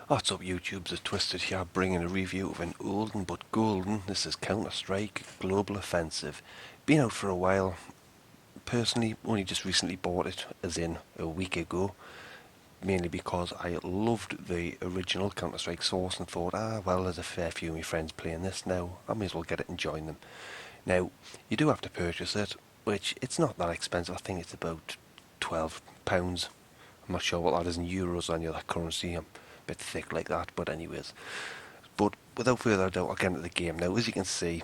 What's up YouTube, the Twisted here, bringing a review of an olden but golden, this is Counter-Strike Global Offensive. Been out for a while, personally only just recently bought it, as in a week ago, mainly because I loved the original Counter-Strike source and thought, well, there's a fair few of my friends playing this now, I may as well get it and join them. Now, you do have to purchase it, which it's not that expensive, I think it's about £12. I'm not sure what that is in euros or any other currency, I'm a bit thick like that, but anyways. But without further ado, I'll get into the game. Now, as you can see,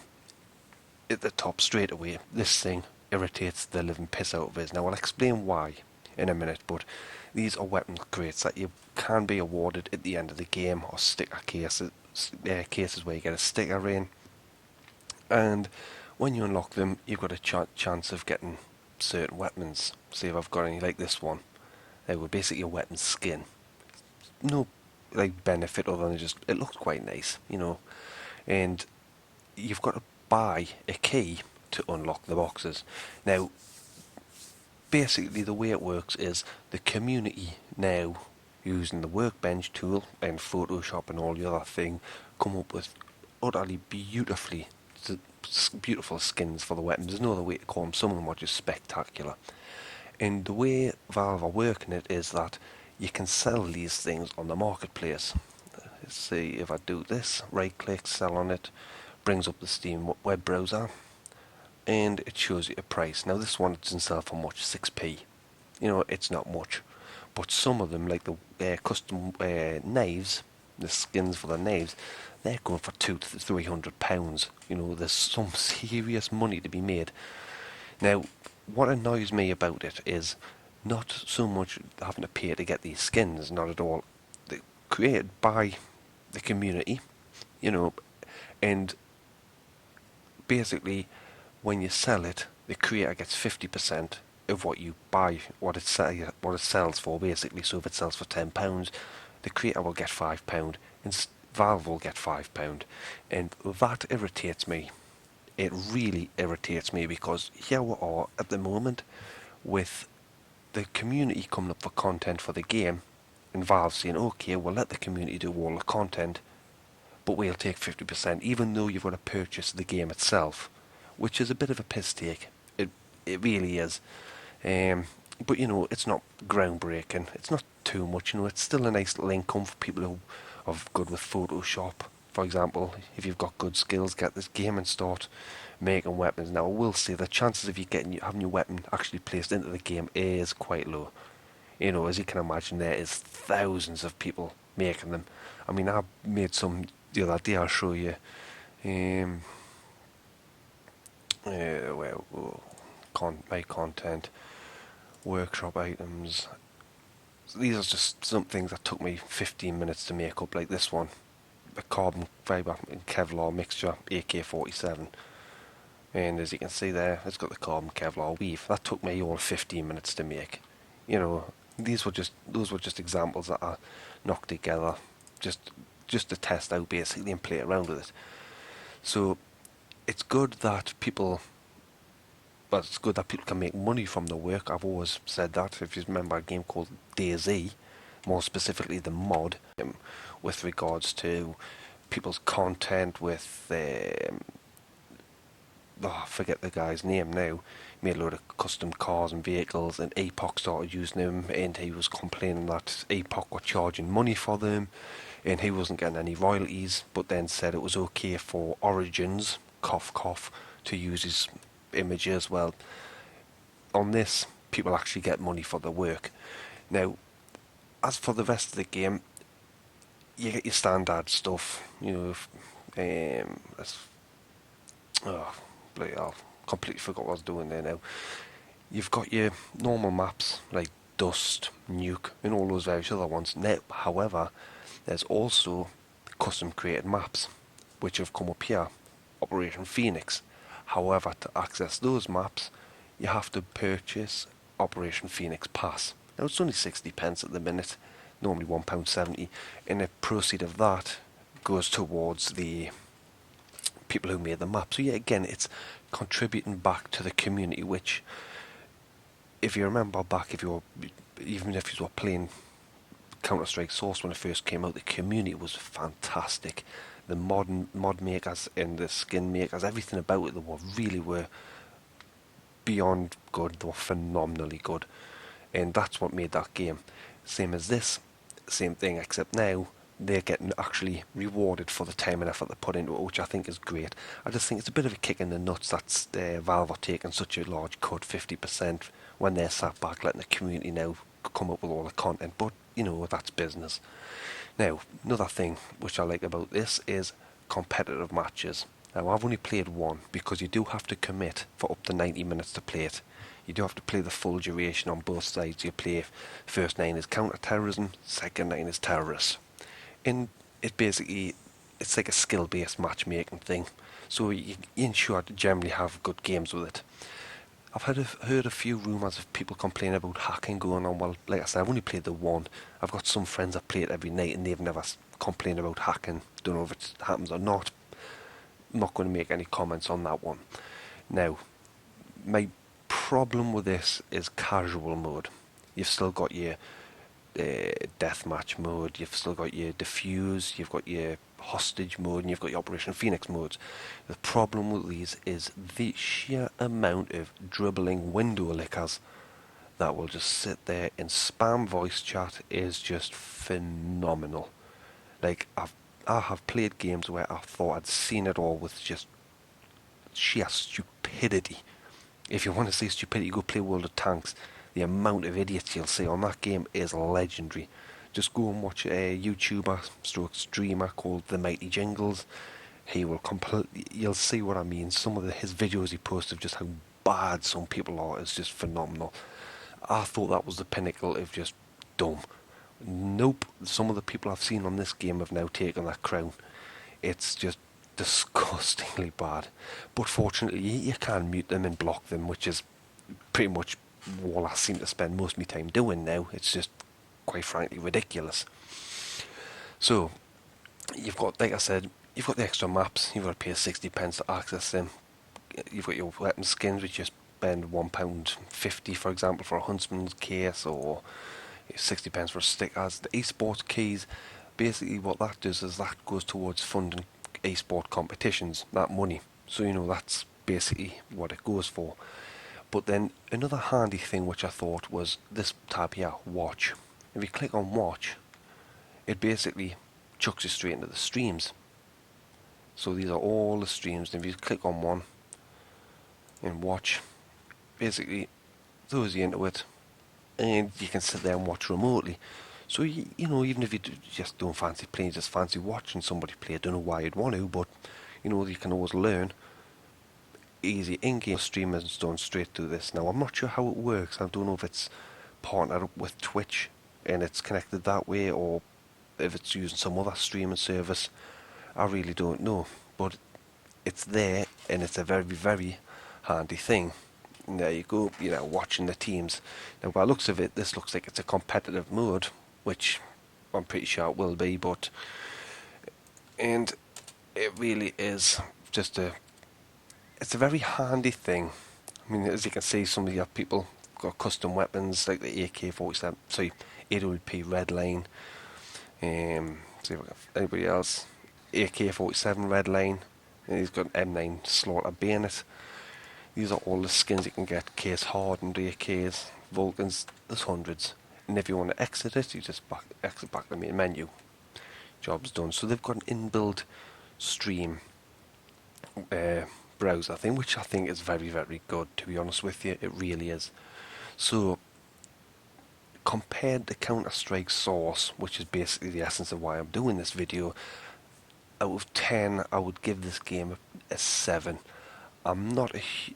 at the top straight away, this thing irritates the living piss out of us. Now, I'll explain why in a minute, but these are weapon crates that you can be awarded at the end of the game, or sticker cases, cases where you get a sticker in, and when you unlock them, you've got a chance of getting certain weapons. See if I've got any like this one. They were basically a weapon skin. No like benefit other than just it looks quite nice, and you've got to buy a key to unlock the boxes. Now, basically the way it works is the community now, using the workbench tool and Photoshop and all the other thing, come up with utterly beautiful skins for the weapons. There's no other way to call them. Some of them are just spectacular. And the way Valve are working it is that you can sell these things on the marketplace. Let's see if I do this, right click, sell on it, brings up the Steam web browser, and it shows you a price. Now this one doesn't sell for much, 6p. It's not much. But some of them, like the custom knives, the skins for the knives, they're going for £200 to £300. There's some serious money to be made. Now, what annoys me about it is not so much having to pay to get these skins, not at all. They're created by the community, and basically when you sell it, the creator gets 50% of what you buy, what it sells for, basically. So if it sells for £10, the creator will get £5, and Valve will get £5, and that irritates me. It really irritates me, because here we are at the moment with the community coming up for content for the game, and Valve saying, okay, we'll let the community do all the content, but we'll take 50%, even though you've got to purchase the game itself, which is a bit of a piss take. It really is. But it's not groundbreaking. It's not too much. It's still a nice little income for people who are good with Photoshop. For example, if you've got good skills, get this game and start making weapons. Now, I will say the chances of you having your weapon actually placed into the game is quite low. As you can imagine, there is thousands of people making them. I mean, I made some the other day. I'll show you. My content, workshop items. So these are just some things that took me 15 minutes to make up, like this one, a carbon fibre and Kevlar mixture, AK-47. And as you can see there, it's got the carbon Kevlar weave. That took me all 15 minutes to make. Those were just examples that I knocked together, just to test out basically and play around with it. So it's good that people can make money from the work. I've always said that. If you remember a game called DayZ, more specifically the mod, with regards to people's content with I forget the guy's name now. He made a load of custom cars and vehicles, and APOC started using them, and he was complaining that APOC were charging money for them, and he wasn't getting any royalties, but then said it was okay for Origins, cough cough, to use his images. Well, on this, people actually get money for their work. Now, as for the rest of the game, you get your standard stuff. Bloody hell, completely forgot what I was doing there now. You've got your normal maps like Dust, Nuke, and all those various other ones. Now, however, there's also custom created maps, which have come up here, Operation Phoenix. However, to access those maps, you have to purchase Operation Phoenix Pass. Now, it's only 60p at the minute, normally £1.70, and the proceed of that goes towards the people who made the map. So yeah, again, it's contributing back to the community, which, if you remember back, even if you were playing Counter-Strike Source when it first came out, the community was fantastic. The mod makers and the skin makers, everything about it, really were beyond good. They were phenomenally good, and that's what made that game. Same as this, same thing, except now they're getting actually rewarded for the time and effort they put into it, which I think is great. I just think it's a bit of a kick in the nuts that Valve are taking such a large cut, 50%, when they're sat back letting the community now come up with all the content. But you know, that's business. Now, another thing which I like about this is competitive matches. Now, I've only played one because you do have to commit for up to 90 minutes to play it. You do have to play the full duration on both sides. You play first 9 is counter-terrorism, second 9 is terrorists. And it's like a skill-based matchmaking thing. So you ensure to generally have good games with it. I've heard a few rumours of people complaining about hacking going on. Well, like I said, I've only played the one. I've got some friends that play it every night and they've never complained about hacking. Don't know if it happens or not. I'm not going to make any comments on that one. Now, my problem with this is casual mode. You've still got your deathmatch mode, you've still got your defuse, you've got your hostage mode, and you've got your Operation Phoenix modes. The problem with these is the sheer amount of dribbling window lickers that will just sit there and spam voice chat is just phenomenal. Like, I have played games where I thought I'd seen it all with just sheer stupidity. If you want to see stupidity, go play World of Tanks. The amount of idiots you'll see on that game is legendary. Just go and watch a YouTuber stroke streamer called The Mighty Jingles. You'll see what I mean. Some of his videos he posts of just how bad some people are is just phenomenal. I thought that was the pinnacle of just dumb. Nope, some of the people I've seen on this game have now taken that crown. It's just disgustingly bad. But fortunately, you can mute them and block them, which is pretty much what I seem to spend most of my time doing now. It's just, quite frankly, ridiculous. So, you've got, like I said, you've got the extra maps. You've got to pay 60 pence to access them. You've got your weapon skins, which you spend £1.50, for example, for a huntsman's case, or 60 pence for stickers. The esports keys, basically what that does is that goes towards funding esport competitions, that money. So, you know, that's basically what it goes for. But then another handy thing which I thought was this tab here, watch. If you click on watch, it basically chucks you straight into the streams. So these are all the streams. And if you click on one and watch, basically throws you into it, and you can sit there and watch remotely. So you know, even if you just don't fancy playing, just fancy watching somebody play, I don't know why you'd want to, but you know, you can always learn. Easy in-game streamers done straight through this. Now I'm not sure how it works. I don't know if it's partnered up with Twitch and it's connected that way, or if it's using some other streaming service. I really don't know, but it's there and it's a very, very handy thing. And there you go, you know, watching the teams. Now by the looks of it, this looks like it's a competitive mode, which I'm pretty sure it will be, and it really is just it's a very handy thing. I mean, as you can see, some of the other people got custom weapons like the AK-47, sorry, 800p Redline. See if I got anybody else. AK-47 Redline. And he's got an M9 Slaughter Bayonet. These are all the skins you can get. Case hardened AKs, Vulcans. There's hundreds. And if you want to exit it, you just exit back to the main menu. Job's done. So they've got an inbuilt stream browser thing, which I think is very, very good, to be honest with you. It really is. So compared to Counter-Strike Source, which is basically the essence of why I'm doing this video, out of 10 I would give this game a 7. And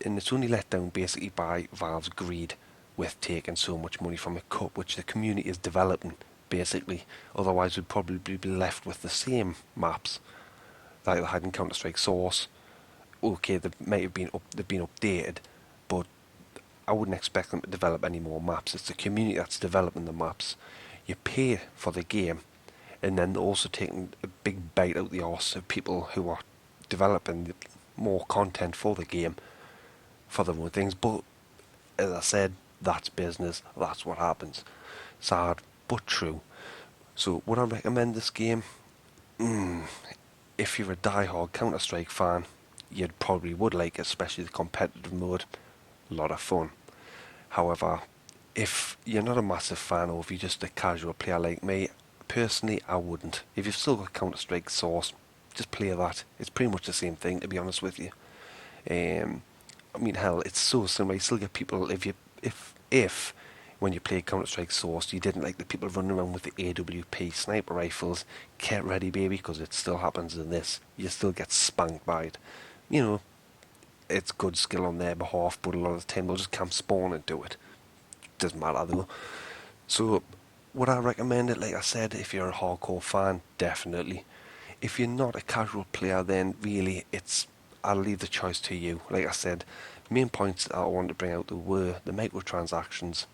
it's only let down basically by Valve's greed with taking so much money from a cut, which the community is developing basically. Otherwise we'd probably be left with the same maps that they had in Counter-Strike Source. Okay, they've been updated, but I wouldn't expect them to develop any more maps. It's the community that's developing the maps. You pay for the game, and then they're also taking a big bite out the arse of people who are developing more content for the game, for their own things. But as I said, that's business. That's what happens. Sad but true. So would I recommend this game? If you're a die-hard Counter-Strike fan, you probably would like it, especially the competitive mode. A lot of fun. However, if you're not a massive fan, or if you're just a casual player like me, personally, I wouldn't. If you've still got Counter-Strike Source, just play that. It's pretty much the same thing, to be honest with you. I mean, hell, it's so similar. You still get people, if when you play Counter-Strike Source, you didn't like the people running around with the AWP sniper rifles, get ready, baby, because it still happens in this. You still get spanked by it. You know, it's good skill on their behalf, but a lot of the time they'll just camp spawn and do it. Doesn't matter though. So, would I recommend it? Like I said, if you're a hardcore fan, definitely. If you're not a casual player, then really, I'll leave the choice to you. Like I said, main points that I wanted to bring out were the microtransactions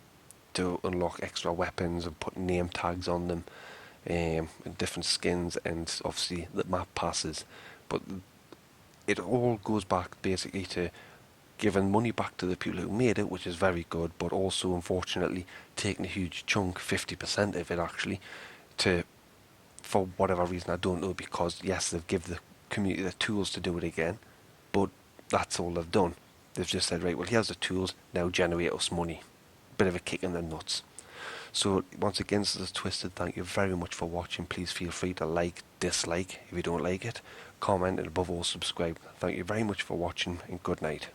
to unlock extra weapons and put name tags on them, and different skins, and obviously the map passes. But it all goes back basically to giving money back to the people who made it, which is very good, but also unfortunately taking a huge chunk, 50% of it actually, to, for whatever reason I don't know, because yes, they've given the community the tools to do it again, but that's all they've done. They've just said, right, well, here's the tools, now generate us money. Bit of a kick in the nuts. So once again, this is Twisted. Thank you very much for watching. Please feel free to like, dislike if you don't like it, comment, and above all subscribe. Thank you very much for watching, and good night.